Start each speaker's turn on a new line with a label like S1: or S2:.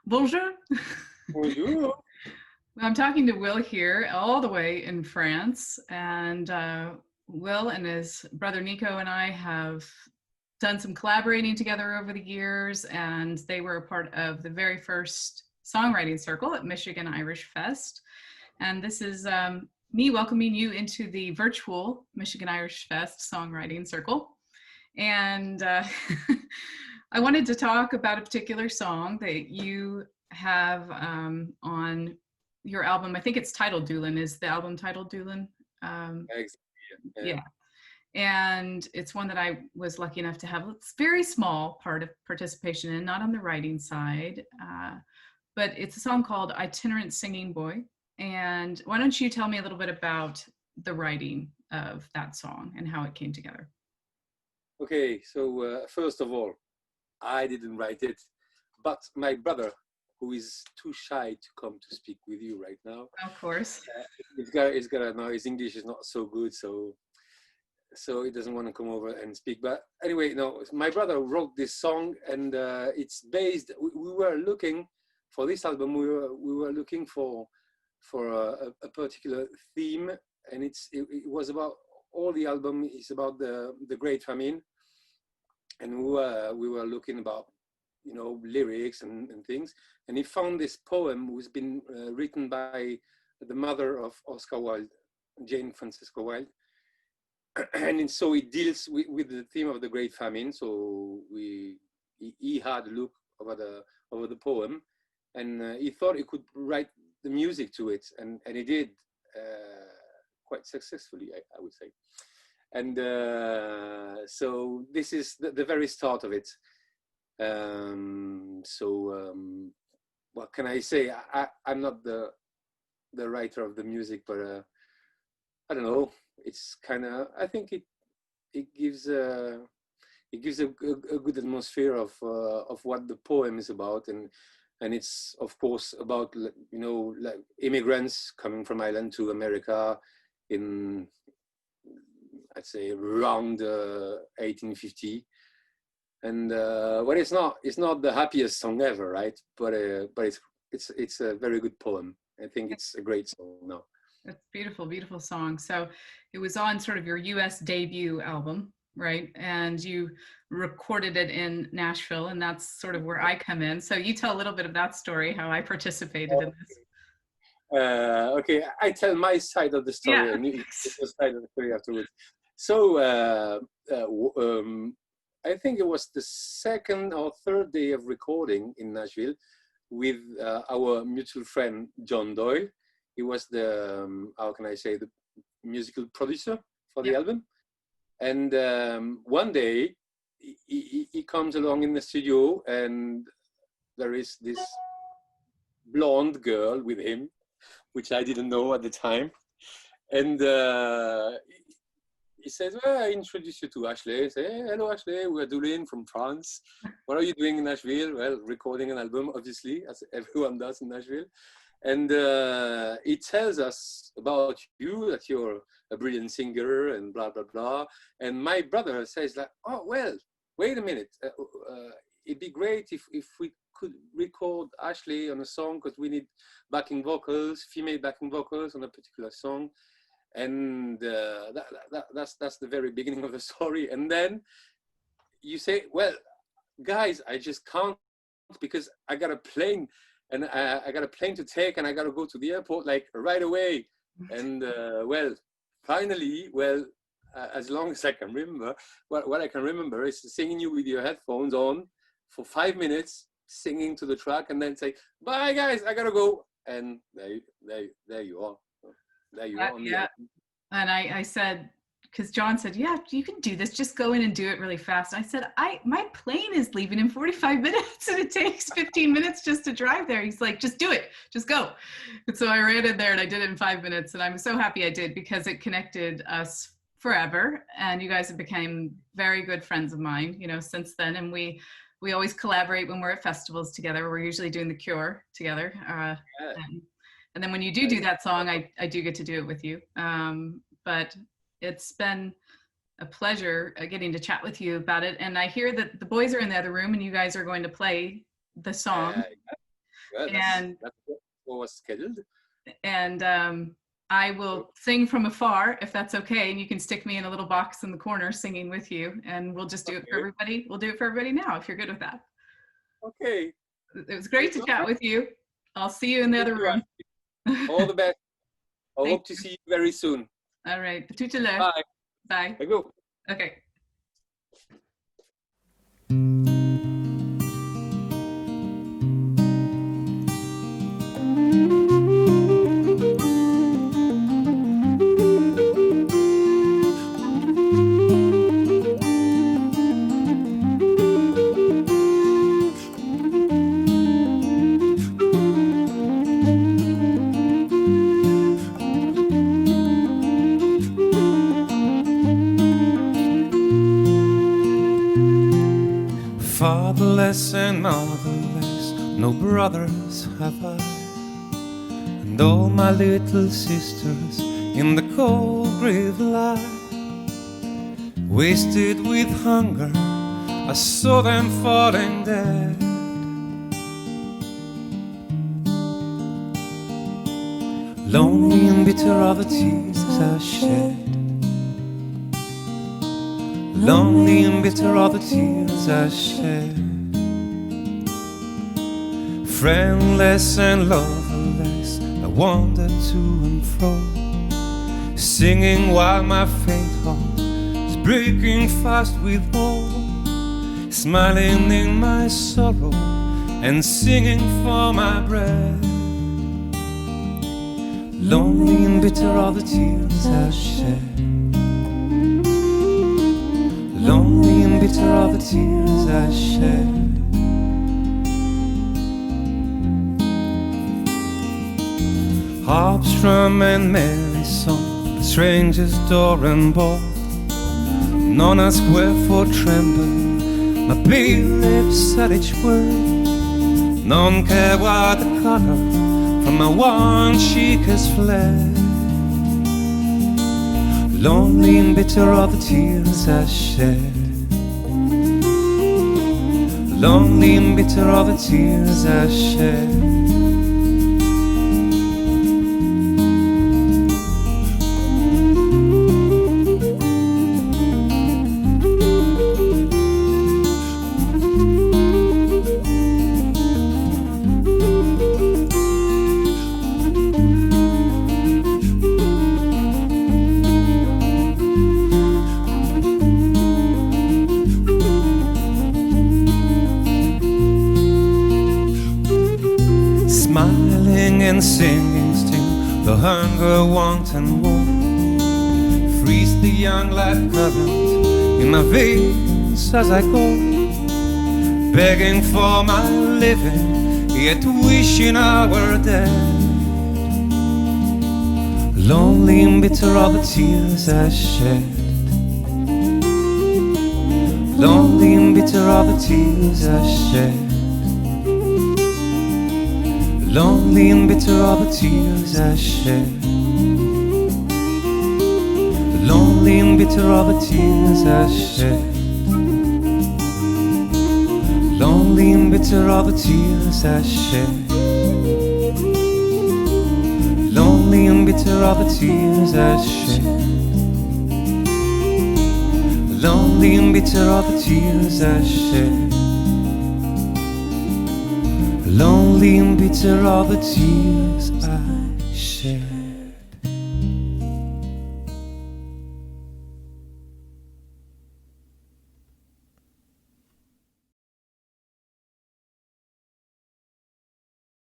S1: Bonjour.
S2: Bonjour.
S1: I'm talking to Will here, all the way in France. And Will and his brother Nico and I have done some collaborating together over the years, and they were a part of the very first Songwriting Circle at Michigan Irish Fest. And this is me welcoming you into the virtual Michigan Irish Fest Songwriting Circle. And I wanted to talk about a particular song that you have on your album. I think it's titled Doolin. Is the album titled Doolin?
S2: Exactly.
S1: Yeah. And it's one that I was lucky enough to have a very small part of participation in, not on the writing side, but it's a song called Itinerant Singing Boy. And why don't you tell me a little bit about the writing of that song and how it came together?
S2: Okay, so first of all, I didn't write it, but my brother, who is too shy to come to speak with you right now.
S1: Of course.
S2: He's got to know his English is not so good, so he doesn't want to come over and speak. But anyway, no, my brother wrote this song, and it's based. We were looking for this album. We were looking for a particular theme, and it was about all the album is about the Great Famine, and we were looking about lyrics and things, and he found this poem who's been written by the mother of Oscar Wilde, Jane Francisco Wilde. And so it deals with the theme of the Great Famine. So he had a look over the poem, and he thought he could write the music to it, and he did quite successfully, I would say. And so this is the very start of it. What can I say? I'm not the writer of the music, but I don't know. It's kind of, I think it gives a good atmosphere of what the poem is about, and it's of course about like immigrants coming from Ireland to America in, I'd say, around 1850, and well, it's not the happiest song ever, right? But it's a very good poem. I think it's a great song now.
S1: It's beautiful, beautiful song. So it was on sort of your US debut album, right? And you recorded it in Nashville, and that's sort of where I come in. So you tell a little bit of that story, how I participated in this.
S2: Okay, I tell my side of the story, and you tell the side of the story afterwards. So I think it was the second or third day of recording in Nashville with our mutual friend John Doyle. He was the how can I say, the musical producer for the album. And one day he comes along in the studio, and there is this blonde girl with him, which I didn't know at the time. And he says, well, I introduce you to Ashley. I say, hey, hello, Ashley, we're Doolin from France. What are you doing in Nashville? Well, recording an album, obviously, as everyone does in Nashville. And he tells us about you, that you're a brilliant singer and blah, blah, blah. And my brother says like, oh, well, wait a minute. It'd be great if we could record Ashley on a song, because we need backing vocals, female backing vocals on a particular song. And that's the very beginning of the story. And then you say, well, guys, I just can't, because I got a plane, and I got a plane to take, and I got to go to the airport like right away. And well, finally, as long as I can remember, what I can remember is singing you with your headphones on for 5 minutes, singing to the track, and then say, bye guys, I got to go. And there you are. There you are.
S1: Yeah. And I said, because John said, yeah, you can do this, just go in and do it really fast. And I said, my plane is leaving in 45 minutes and it takes 15 minutes just to drive there. He's like, just do it, just go. And so I ran in there and I did it in 5 minutes, and I'm so happy I did, because it connected us forever, and you guys have become very good friends of mine, since then. And we always collaborate when we're at festivals together. We're usually doing The Cure together. And then when you do that song, I do get to do it with you. But it's been a pleasure getting to chat with you about it. And I hear that the boys are in the other room and you guys are going to play the song.
S2: Well,
S1: and
S2: that's what was scheduled.
S1: and I will sing from afar if that's okay, and you can stick me in a little box in the corner singing with you, and we'll just do it for everybody. We'll do it for everybody now if you're good with that.
S2: Okay.
S1: It was great to chat with you. I'll see you in the other room.
S2: All the best. I
S1: Thank
S2: hope to see you very soon.
S1: All right. Tout à l'heure.
S2: Bye.
S1: Bye.
S2: I go.
S1: Okay.
S3: Fatherless and motherless, no brothers have I, and all my little sisters in the cold grave lie. Wasted with hunger, I saw them falling dead. Lonely and bitter are the tears I shed. Lonely and bitter are the tears I shed. Friendless and loverless, I wandered to and fro, singing while my faint heart is breaking fast with woe, smiling in my sorrow and singing for my breath. Lonely and bitter are the tears I shed. Lonely and bitter are the tears I shed. Harp, strum and merry song, the stranger's door and ball. None ask wherefore tremble my pale lips at each word. None care what the color from my wan cheek has fled. Lonely and bitter are the tears I shed. Lonely and bitter are the tears I shed. Smiling and singing still, the hunger, want and war freeze the young life current in my veins as I go, begging for my living, yet wishing I were dead. Lonely and bitter are the tears I shed. Lonely and bitter are the tears I shed. Lonely and bitter are the tears I shed. Lonely and bitter are the tears I shed. Lonely and bitter are the tears I shed. Lonely and bitter are the tears I shed. Lonely and bitter are the tears I shed. Lonely and bitter are the tears I shed.